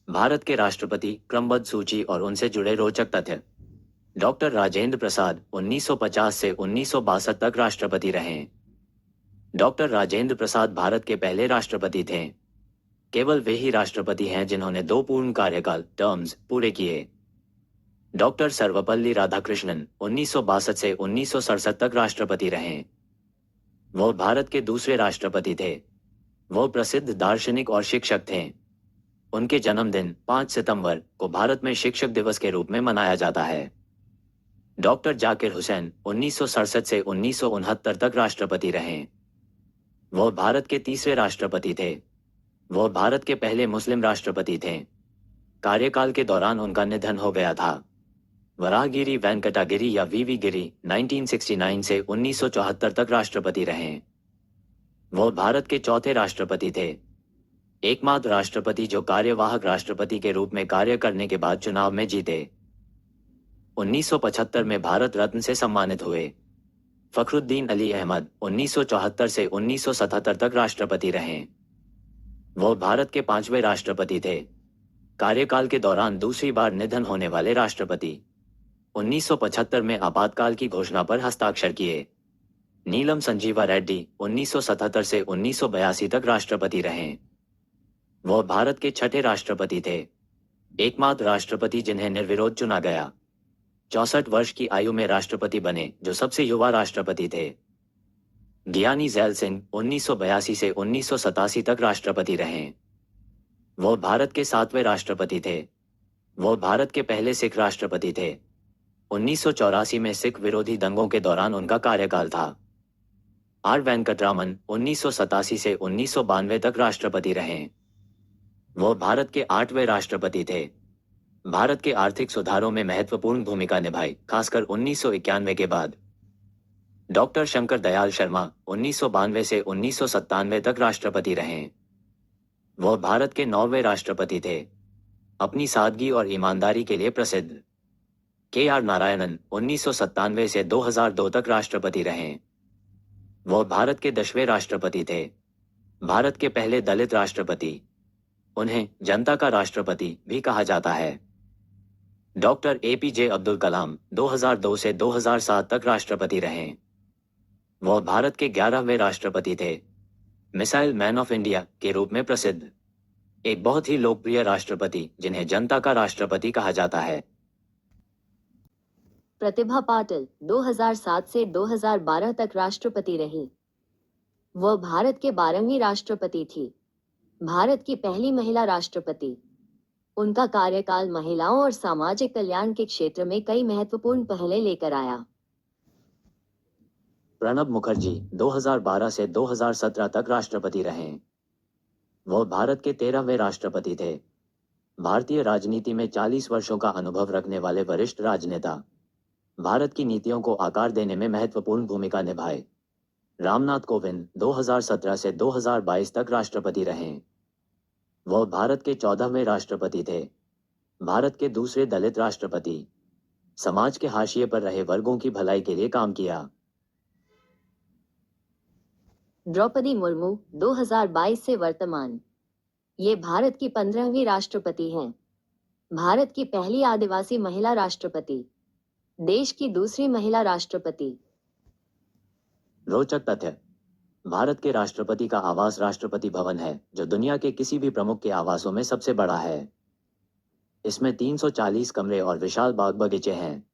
भारत के राष्ट्रपति क्रमबद्ध सूची और उनसे जुड़े रोचक तथ्य। डॉक्टर राजेंद्र प्रसाद 1950 से 1962 तक राष्ट्रपति रहे। डॉक्टर राजेंद्र प्रसाद भारत के पहले राष्ट्रपति थे। केवल वे ही राष्ट्रपति हैं जिन्होंने 2 पूर्ण कार्यकाल टर्म्स पूरे किए। डॉक्टर सर्वपल्ली राधाकृष्णन 1962 से 1967 तक राष्ट्रपति रहे। वो भारत के दूसरे राष्ट्रपति थे। वो प्रसिद्ध दार्शनिक और शिक्षक थे। उनके जन्मदिन 5 सितंबर को भारत में शिक्षक दिवस के रूप में मनाया जाता है। डॉक्टर जाकिर हुसैन 1967 से 1969 तक राष्ट्रपति रहे। वो भारत के तीसरे राष्ट्रपति थे। वो भारत के पहले मुस्लिम राष्ट्रपति थे। कार्यकाल के दौरान उनका निधन हो गया था। वराहगिरी वेंकटा गिरी या वीवी गिरी 1969 से 1974 तक राष्ट्रपति रहे। वो भारत के चौथे राष्ट्रपति थे। एकमात्र राष्ट्रपति जो कार्यवाहक राष्ट्रपति के रूप में कार्य करने के बाद चुनाव में जीते। 1975 में भारत रत्न से सम्मानित हुए। फखरुद्दीन अली अहमद 1974 से 1977 तक राष्ट्रपति रहे। वो भारत के 5वें राष्ट्रपति थे। कार्यकाल के दौरान दूसरी बार निधन होने वाले राष्ट्रपति। 1975 में आपातकाल की घोषणा पर हस्ताक्षर किए। नीलम संजीवा रेड्डी 1977 से 1982 तक राष्ट्रपति रहे। वो भारत के छठे राष्ट्रपति थे। एकमात्र राष्ट्रपति जिन्हें निर्विरोध चुना गया। 64 वर्ष की आयु में राष्ट्रपति बने जो सबसे युवा राष्ट्रपति थे। ज्ञानी ज़ैल सिंह 1982 से 1987 तक राष्ट्रपति रहे। वो भारत के 7वें राष्ट्रपति थे। वो भारत के पहले सिख राष्ट्रपति थे। 1984 में सिख विरोधी दंगों के दौरान उनका कार्यकाल था। आर वेंकटरामन 1987 से 1992 तक राष्ट्रपति रहे। वो भारत के 8वें राष्ट्रपति थे। भारत के आर्थिक सुधारों में महत्वपूर्ण भूमिका निभाई, खासकर 1991 के बाद। डॉक्टर शंकर दयाल शर्मा 1992 से 1997 तक राष्ट्रपति रहे। वो भारत के 9वें राष्ट्रपति थे। अपनी सादगी और ईमानदारी के लिए प्रसिद्ध। के आर नारायणन 1997 से 2002 तक राष्ट्रपति रहे। वो भारत के 10वें राष्ट्रपति थे। भारत के पहले दलित राष्ट्रपति। उन्हें जनता का राष्ट्रपति भी कहा जाता है। डॉक्टर एपीजे अब्दुल कलाम 2002 से 2007 तक राष्ट्रपति रहे। वो भारत के 11वें राष्ट्रपति थे। मिसाइल मैन ऑफ इंडिया के रूप में प्रसिद्ध। एक बहुत ही लोकप्रिय राष्ट्रपति जिन्हें जनता का राष्ट्रपति कहा जाता है। प्रतिभा पाटिल 2007 से 2012 तक राष्ट्रपति रही। वह भारत के 12वीं राष्ट्रपति थी। भारत की पहली महिला राष्ट्रपति। उनका कार्यकाल महिलाओं और सामाजिक कल्याण के क्षेत्र में कई महत्वपूर्ण पहलें लेकर आया। प्रणब मुखर्जी 2012 से 2017 तक राष्ट्रपति रहे। वो भारत के 13वें राष्ट्रपति थे। भारतीय राजनीति में 40 वर्षों का अनुभव रखने वाले वरिष्ठ राजनेता। भारत की नीतियों को आकार देने में महत्वपूर्ण भूमिका निभाए। रामनाथ कोविंद 2017 से 2022 तक राष्ट्रपति रहे। वो भारत के 14वें राष्ट्रपति थे। भारत के दूसरे दलित राष्ट्रपति। समाज के हाशिए पर रहे वर्गों की भलाई के लिए काम किया। द्रौपदी मुर्मू 2022 से वर्तमान। ये भारत की 15वीं राष्ट्रपति हैं। भारत की पहली आदिवासी महिला राष्ट्रपति। देश की दूसरी महिला राष्ट्रपति। रोचक तथ्य। भारत के राष्ट्रपति का आवास राष्ट्रपति भवन है, जो दुनिया के किसी भी प्रमुख के आवासों में सबसे बड़ा है। इसमें 340 कमरे और विशाल बाग बगीचे हैं।